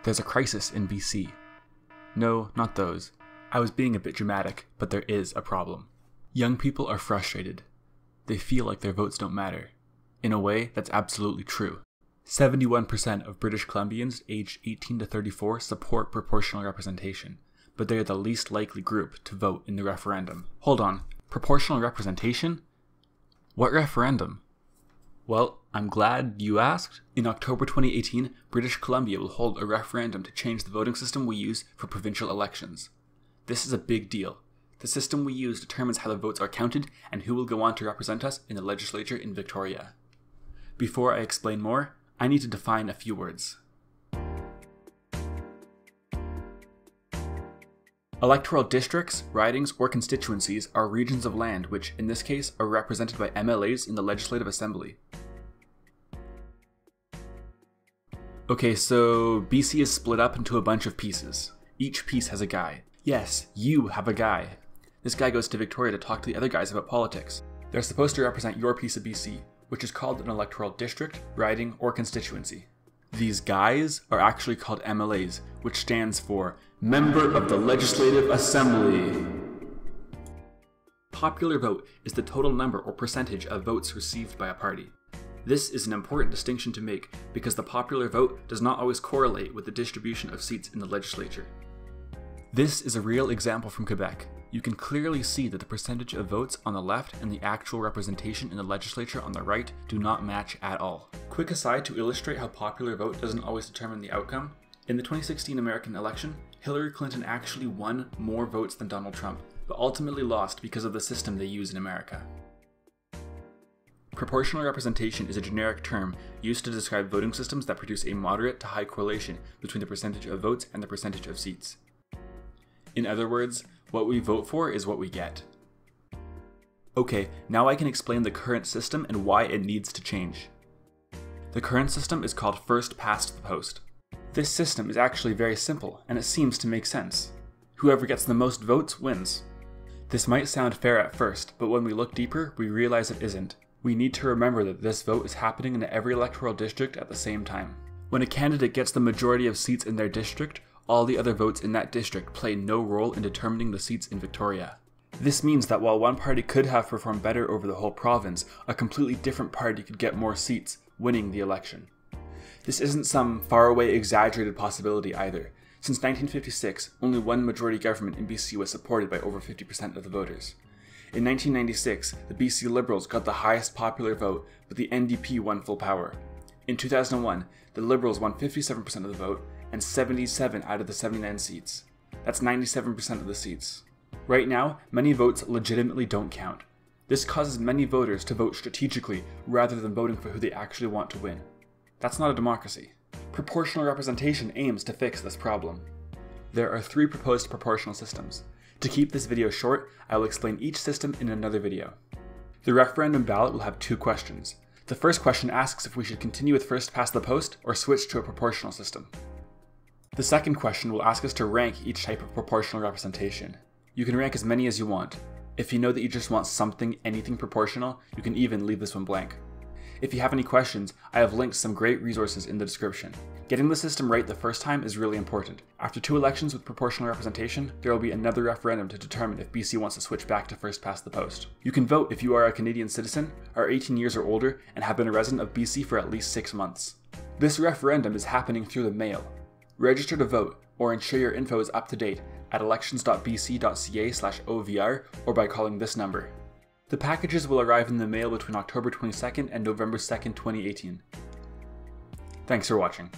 There's a crisis in BC. No, not those. I was being a bit dramatic, but there is a problem. Young people are frustrated. They feel like their votes don't matter. In a way, that's absolutely true. 71% of British Columbians aged 18 to 34 support proportional representation, but they are the least likely group to vote in the referendum. Hold on, proportional representation? What referendum? Well, I'm glad you asked. In October 2018, British Columbia will hold a referendum to change the voting system we use for provincial elections. This is a big deal. The system we use determines how the votes are counted and who will go on to represent us in the legislature in Victoria. Before I explain more, I need to define a few words. Electoral districts, ridings, or constituencies are regions of land which, in this case, are represented by MLAs in the Legislative Assembly. Okay, so BC is split up into a bunch of pieces. Each piece has a guy. Yes, you have a guy. This guy goes to Victoria to talk to the other guys about politics. They're supposed to represent your piece of BC, which is called an electoral district, riding, or constituency. These guys are actually called MLAs, which stands for Member of the Legislative Assembly. Popular vote is the total number or percentage of votes received by a party. This is an important distinction to make because the popular vote does not always correlate with the distribution of seats in the legislature. This is a real example from Quebec. You can clearly see that the percentage of votes on the left and the actual representation in the legislature on the right do not match at all. Quick aside to illustrate how popular vote doesn't always determine the outcome. In the 2016 American election, Hillary Clinton actually won more votes than Donald Trump, but ultimately lost because of the system they use in America. Proportional representation is a generic term used to describe voting systems that produce a moderate to high correlation between the percentage of votes and the percentage of seats. In other words, what we vote for is what we get. Okay, now I can explain the current system and why it needs to change. The current system is called Firstpastthepost. This system is actually very simple, and it seems to make sense. Whoever gets the most votes wins. This might sound fair at first, but when we look deeper, we realize it isn't. We need to remember that this vote is happening in every electoral district at the same time. When a candidate gets the majority of seats in their district, all the other votes in that district play no role in determining the seats in Victoria. This means that while one party could have performed better over the whole province, a completely different party could get more seats, winning the election. This isn't some faraway exaggerated possibility either. Since 1956, only one majority government in BC was supported by over 50% of the voters. In 1996, the BC Liberals got the highest popular vote, but the NDP won full power. In 2001, the Liberals won 57% of the vote, and 77 out of the 79 seats. That's 97% of the seats. Right now, many votes legitimately don't count. This causes many voters to vote strategically rather than voting for who they actually want to win. That's not a democracy. Proportional representation aims to fix this problem. There are 3 proposed proportional systems. To keep this video short, I will explain each system in another video. The referendum ballot will have 2 questions. The first question asks if we should continue with Firstpastthepost or switch to a proportional system. The second question will ask us to rank each type of proportional representation. You can rank as many as you want. If you know that you just want anything proportional, you can even leave this one blank. If you have any questions, I have linked some great resources in the description. Getting the system right the first time is really important. After 2 elections with proportional representation, there will be another referendum to determine if BC wants to switch back to Firstpastthepost. You can vote if you are a Canadian citizen, are 18 years or older, and have been a resident of BC for at least 6 months. This referendum is happening through the mail. Register to vote, or ensure your info is up to date at elections.bc.ca/ovr or by calling this number. The packages will arrive in the mail between October 22nd and November 2nd, 2018. Thanks for watching.